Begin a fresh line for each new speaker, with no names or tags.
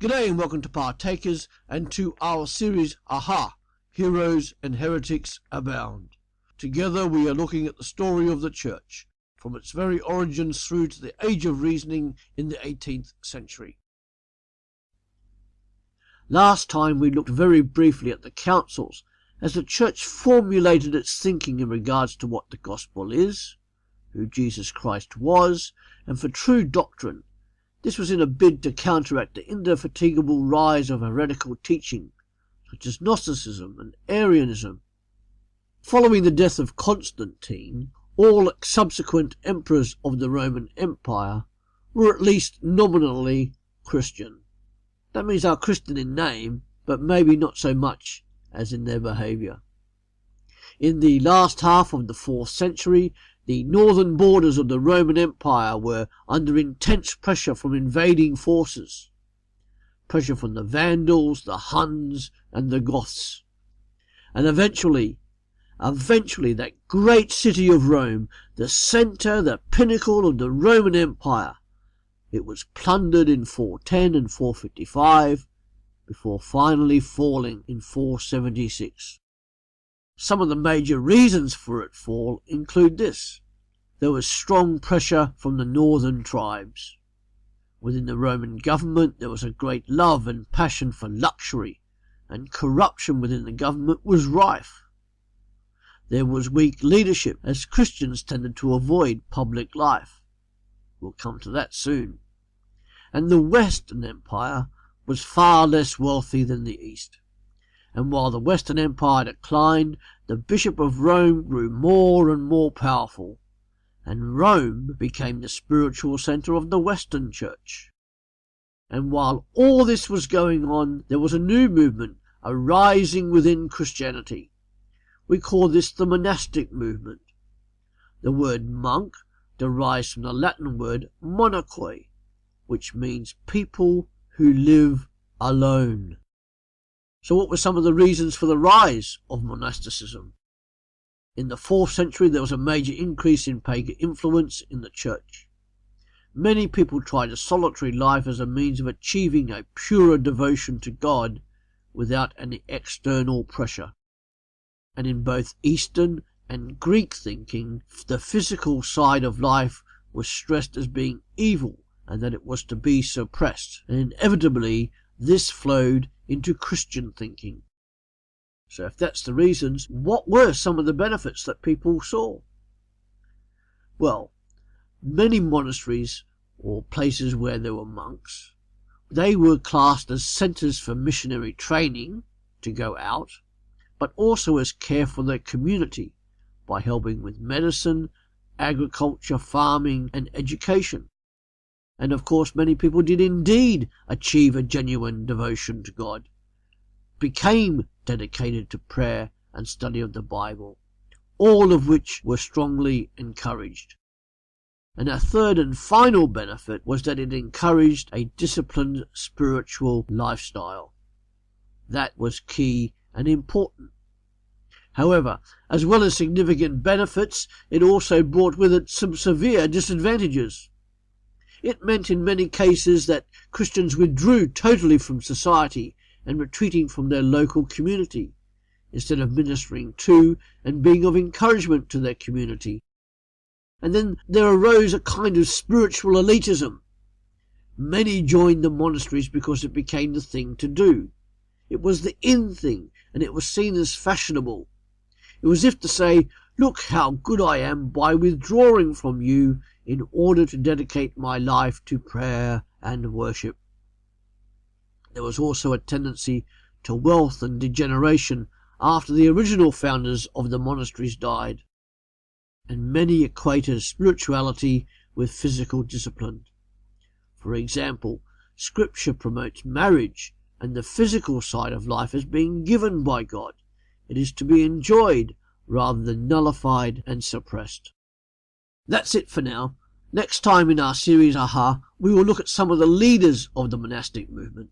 G'day and welcome to Partakers and to our series Aha! Heroes and Heretics Abound. Together we are looking at the story of the Church, from its very origins through to the Age of Reasoning in the 18th century. Last time we looked very briefly at the councils as the Church formulated its thinking in regards to what the gospel is, who Jesus Christ was, and for true doctrine. This was in a bid to counteract the indefatigable rise of heretical teaching, such as Gnosticism and Arianism. Following the death of Constantine, all subsequent emperors of the Roman Empire were at least nominally Christian. That means they are Christian in name, but maybe not so much as in their behaviour. In the last half of the 4th century, the northern borders of the Roman Empire were under intense pressure from invading forces. Pressure from the Vandals, the Huns, and the Goths. And eventually that great city of Rome, the centre, the pinnacle of the Roman Empire, it was plundered in 410 and 455, before finally falling in 476. Some of the major reasons for its fall include this. There was strong pressure from the northern tribes. Within the Roman government there was a great love and passion for luxury, and corruption within the government was rife. There was weak leadership, as Christians tended to avoid public life. We'll come to that soon. And the Western Empire was far less wealthy than the East. And while the Western Empire declined, the Bishop of Rome grew more and more powerful, and Rome became the spiritual centre of the Western Church. And while all this was going on, there was a new movement arising within Christianity. We call this the monastic movement. The word monk derives from the Latin word monachoi, which means people who live alone. So what were some of the reasons for the rise of monasticism? In the 4th century there was a major increase in pagan influence in the church. Many people tried a solitary life as a means of achieving a purer devotion to God without any external pressure. And in both Eastern and Greek thinking, the physical side of life was stressed as being evil and that it was to be suppressed, and inevitably this flowed into Christian thinking. So if that's the reasons, what were some of the benefits that people saw? Well, many monasteries, or places where there were monks, they were classed as centres for missionary training to go out, but also as care for their community by helping with medicine, agriculture, farming and education. And of course many people did indeed achieve a genuine devotion to God, became dedicated to prayer and study of the Bible, all of which were strongly encouraged. And a third and final benefit was that it encouraged a disciplined spiritual lifestyle. That was key and important. However, as well as significant benefits, it also brought with it some severe disadvantages. It meant in many cases that Christians withdrew totally from society and retreating from their local community, instead of ministering to and being of encouragement to their community. And then there arose a kind of spiritual elitism. Many joined the monasteries because it became the thing to do. It was the in thing, and it was seen as fashionable. It was as if to say, look how good I am by withdrawing from you in order to dedicate my life to prayer and worship. There was also a tendency to wealth and degeneration after the original founders of the monasteries died, and many equated spirituality with physical discipline. For example, Scripture promotes marriage and the physical side of life as being given by God. It is to be enjoyed rather than nullified and suppressed. That's it for now. Next time in our series Aha, we will look at some of the leaders of the monastic movement.